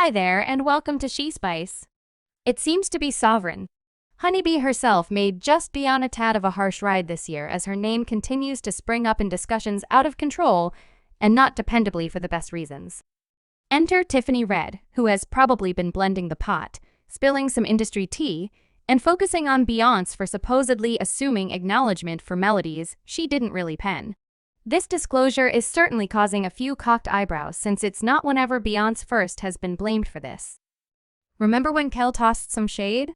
Hi there, and welcome to She Spice. It seems to be Sovereign. Honeybee herself may just be on a tad of a harsh ride this year as her name continues to spring up in discussions out of control and not dependably for the best reasons. Enter Tiffany Red, who has probably been blending the pot, spilling some industry tea, and focusing on Beyoncé for supposedly assuming acknowledgement for melodies she didn't really pen. This disclosure is certainly causing a few cocked eyebrows since it's not whenever Beyoncé first has been blamed for this. Remember when Kel tossed some shade?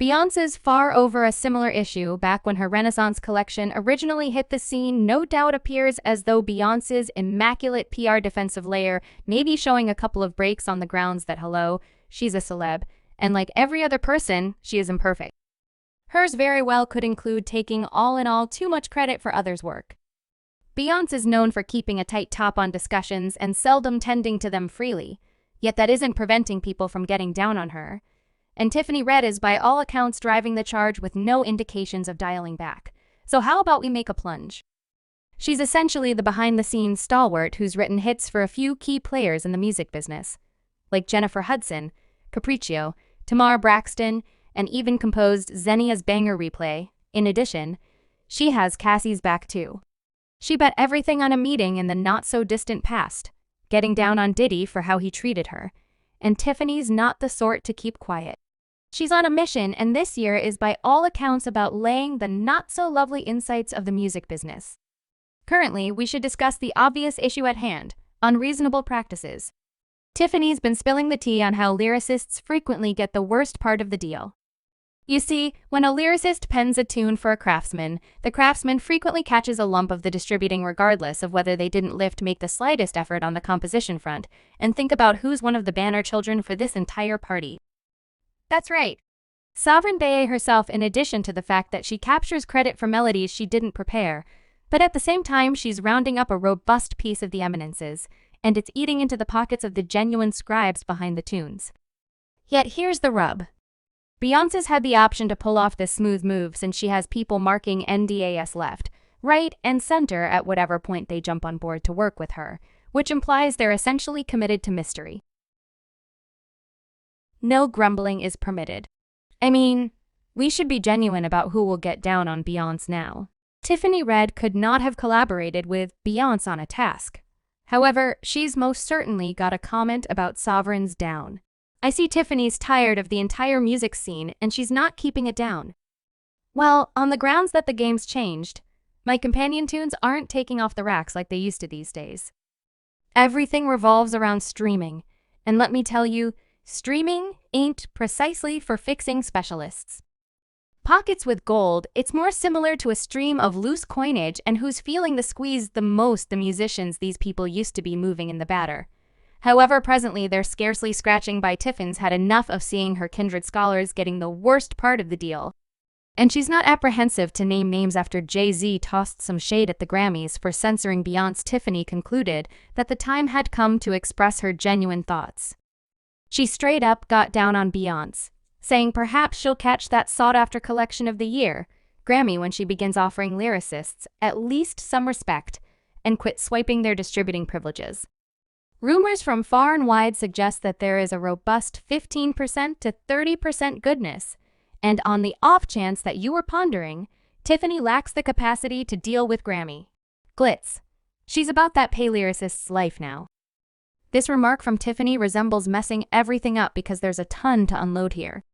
Beyoncé's far over a similar issue back when her Renaissance collection originally hit the scene no doubt appears as though Beyoncé's immaculate PR defensive layer may be showing a couple of breaks on the grounds that hello, she's a celeb, and like every other person, she is imperfect. Hers very well could include taking all in all too much credit for others' work. Beyoncé is known for keeping a tight top on discussions and seldom tending to them freely, yet that isn't preventing people from getting down on her. And Tiffany Red is by all accounts driving the charge with no indications of dialing back. So how about we make a plunge? She's essentially the behind-the-scenes stalwart who's written hits for a few key players in the music business, like Jennifer Hudson, Capriccio, Tamar Braxton, and even composed Xenia's Banger Replay. In addition, she has Cassie's back too. She bet everything on a meeting in the not-so-distant past, getting down on Diddy for how he treated her, and Tiffany's not the sort to keep quiet. She's on a mission, and this year is by all accounts about laying the not-so-lovely insights of the music business. Currently, we should discuss the obvious issue at hand, unreasonable practices. Tiffany's been spilling the tea on how lyricists frequently get the worst part of the deal. You see, when a lyricist pens a tune for a craftsman, the craftsman frequently catches a lump of the distributing regardless of whether they didn't make the slightest effort on the composition front, and think about who's one of the banner children for this entire party. That's right. Sovereign Bae herself, in addition to the fact that she captures credit for melodies she didn't prepare, but at the same time she's rounding up a robust piece of the eminences, and it's eating into the pockets of the genuine scribes behind the tunes. Yet here's the rub. Beyoncé's had the option to pull off this smooth move since she has people marking NDAS left, right, and center at whatever point they jump on board to work with her, which implies they're essentially committed to mystery. No grumbling is permitted. I mean, we should be genuine about who will get down on Beyoncé now. Tiffany Red could not have collaborated with Beyoncé on a task. However, she's most certainly got a comment about Sovereign's down. I see Tiffany's tired of the entire music scene and she's not keeping it down. Well, on the grounds that the game's changed, my companion tunes aren't taking off the racks like they used to these days. Everything revolves around streaming, and let me tell you, streaming ain't precisely for fixing specialists. Pockets with gold, it's more similar to a stream of loose coinage, and who's feeling the squeeze the most the musicians these people used to be moving in the batter. However, presently they're scarcely scratching by. Tiffin's had enough of seeing her kindred scholars getting the worst part of the deal. And she's not apprehensive to name names after Jay-Z tossed some shade at the Grammys for censoring Beyoncé. Tiffany concluded that the time had come to express her genuine thoughts. She straight up got down on Beyoncé, saying perhaps she'll catch that sought-after collection of the year, Grammy, when she begins offering lyricists at least some respect and quit swiping their distributing privileges. Rumors from far and wide suggest that there is a robust 15% to 30% goodness, and on the off chance that you were pondering, Tiffany lacks the capacity to deal with Grammy glitz. She's about that pay lyricist's life now. This remark from Tiffany resembles messing everything up because there's a ton to unload here.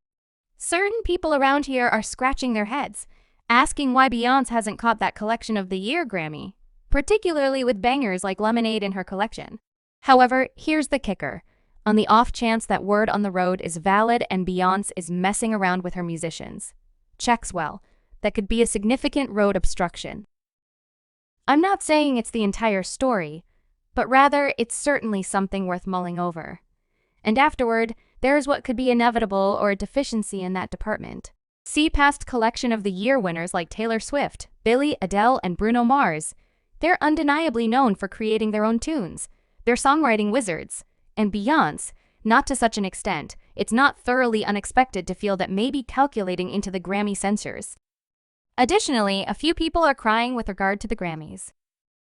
Certain people around here are scratching their heads, asking why Beyoncé hasn't caught that collection of the year Grammy, particularly with bangers like Lemonade in her collection. However, here's the kicker. On the off chance that word on the road is valid and Beyoncé is messing around with her musicians, checks well, that could be a significant road obstruction. I'm not saying it's the entire story, but rather it's certainly something worth mulling over. And afterward, there's what could be inevitable or a deficiency in that department. See past collection of the year winners like Taylor Swift, Billie, Adele, and Bruno Mars. They're undeniably known for creating their own tunes. They're songwriting wizards. And Beyoncé, not to such an extent, it's not thoroughly unexpected to feel that may be calculating into the Grammy censors. Additionally, a few people are crying with regard to the Grammys.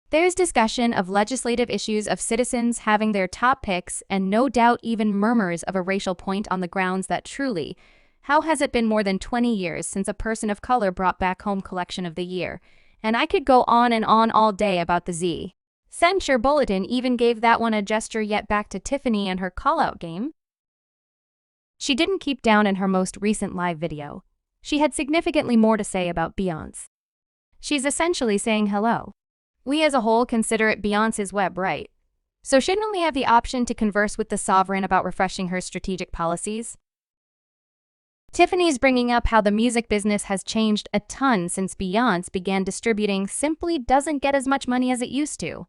There's discussion of legislative issues of citizens having their top picks and no doubt even murmurs of a racial point on the grounds that truly, how has it been more than 20 years since a person of color brought back home collection of the year? And I could go on and on all day about the Z. Censure Bulletin even gave that one a gesture yet back to Tiffany and her call-out game. She didn't keep down in her most recent live video. She had significantly more to say about Beyoncé. She's essentially saying hello. We as a whole consider it Beyoncé's web, right? So shouldn't we have the option to converse with the sovereign about refreshing her strategic policies? Tiffany's bringing up how the music business has changed a ton since Beyoncé began distributing simply doesn't get as much money as it used to.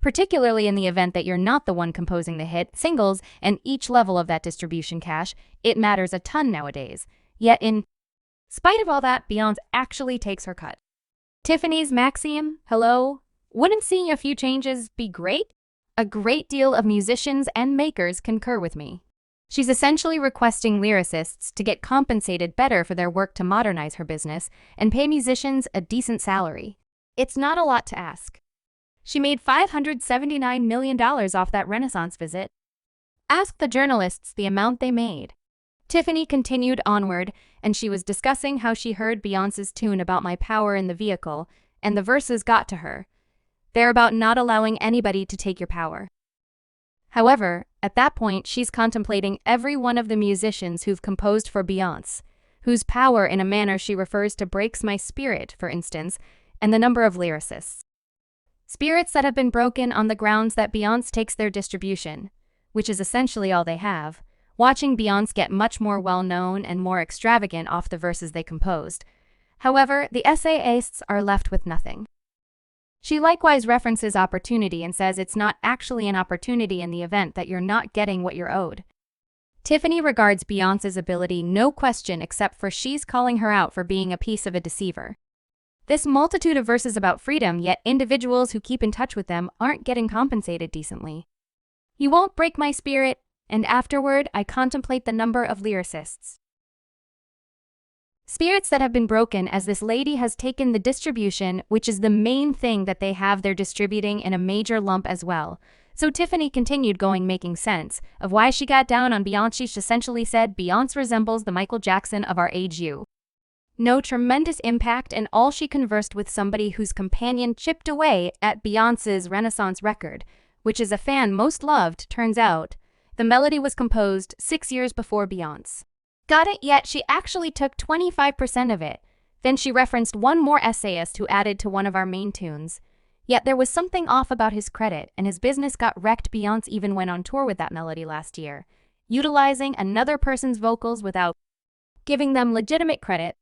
Particularly in the event that you're not the one composing the hit singles and each level of that distribution cash, it matters a ton nowadays. Yet in spite of all that, Beyoncé actually takes her cut. Tiffany's Maxium, hello? Wouldn't seeing a few changes be great? A great deal of musicians and makers concur with me. She's essentially requesting lyricists to get compensated better for their work to modernize her business and pay musicians a decent salary. It's not a lot to ask. She made $579 million off that Renaissance visit. Ask the journalists the amount they made. Tiffany continued onward, and she was discussing how she heard Beyoncé's tune about my power in the vehicle, and the verses got to her. They're about not allowing anybody to take your power. However, at that point, she's contemplating every one of the musicians who've composed for Beyoncé, whose power in a manner she refers to breaks my spirit, for instance, and the number of lyricists. Spirits that have been broken on the grounds that Beyoncé takes their distribution, which is essentially all they have, watching Beyoncé get much more well-known and more extravagant off the verses they composed. However, the essayists are left with nothing. She likewise references opportunity and says it's not actually an opportunity in the event that you're not getting what you're owed. Tiffany regards Beyoncé's ability no question except for she's calling her out for being a piece of a deceiver. This multitude of verses about freedom, yet individuals who keep in touch with them aren't getting compensated decently. You won't break my spirit, and afterward I contemplate the number of lyricists. Spirits that have been broken as this lady has taken the distribution, which is the main thing that they have, they're distributing in a major lump as well. So Tiffany continued going, making sense of why she got down on Beyoncé. She essentially said Beyoncé resembles the Michael Jackson of our age. No tremendous impact, and all she conversed with somebody whose companion chipped away at Beyoncé's Renaissance record, which is a fan most loved. Turns out, the melody was composed 6 years before Beyoncé got it, yet she actually took 25% of it. Then she referenced one more essayist who added to one of our main tunes. Yet there was something off about his credit, and his business got wrecked. Beyoncé even went on tour with that melody last year, utilizing another person's vocals without giving them legitimate credit.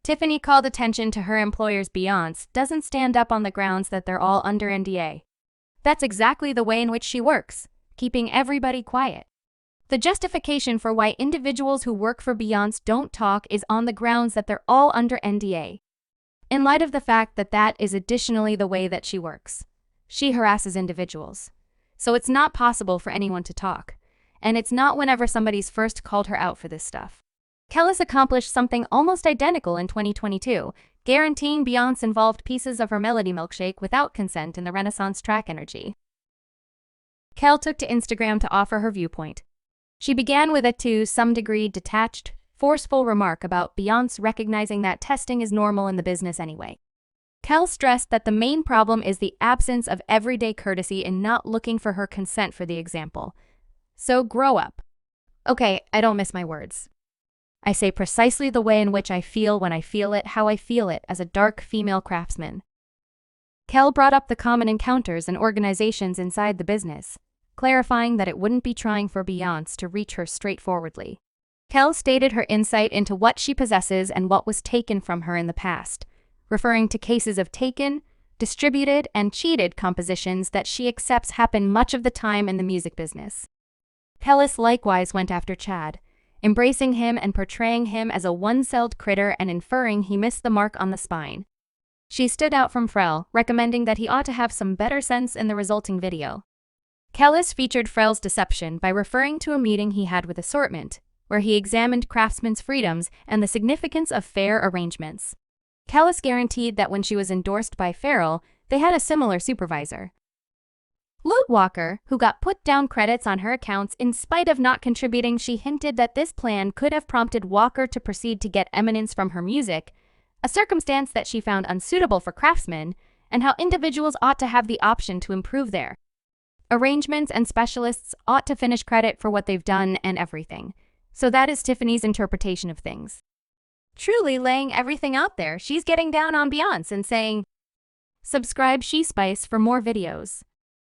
Tiffany called attention to her employer's Beyoncé doesn't stand up on the grounds that they're all under NDA. That's exactly the way in which she works, keeping everybody quiet. The justification for why individuals who work for Beyoncé don't talk is on the grounds that they're all under NDA. In light of the fact that that is additionally the way that she works. She harasses individuals. So it's not possible for anyone to talk. And it's not whenever somebody's first called her out for this stuff. Kellis accomplished something almost identical in 2022, guaranteeing Beyoncé-involved pieces of her melody Milkshake without consent in the Renaissance track Energy. Kel took to Instagram to offer her viewpoint. She began with a to some degree detached, forceful remark about Beyoncé recognizing that testing is normal in the business anyway. Kel stressed that the main problem is the absence of everyday courtesy in not looking for her consent, for the example. So grow up. Okay, I don't miss my words. I say precisely the way in which I feel when I feel it, how I feel it as a dark female craftsman. Kel brought up the common encounters and organizations inside the business, clarifying that it wouldn't be trying for Beyoncé to reach her straightforwardly. Kel stated her insight into what she possesses and what was taken from her in the past, referring to cases of taken, distributed, and cheated compositions that she accepts happen much of the time in the music business. Kellis likewise went after Chad, embracing him and portraying him as a one-celled critter and inferring he missed the mark on the spine. She stood out from Pharrell, recommending that he ought to have some better sense in the resulting video. Kellis featured Pharrell's deception by referring to a meeting he had with Assortment, where he examined craftsmen's freedoms and the significance of fair arrangements. Kellis guaranteed that when she was endorsed by Pharrell, They had a similar supervisor. Luke Walker, who got put down credits on her accounts in spite of not contributing, she hinted that this plan could have prompted Walker to proceed to get eminence from her music, a circumstance that she found unsuitable for craftsmen, and how individuals ought to have the option to improve their arrangements and specialists ought to finish credit for what they've done and everything. So that is Tiffany's interpretation of things. Truly laying everything out there, she's getting down on Beyoncé and saying, "Subscribe She Spice for more videos."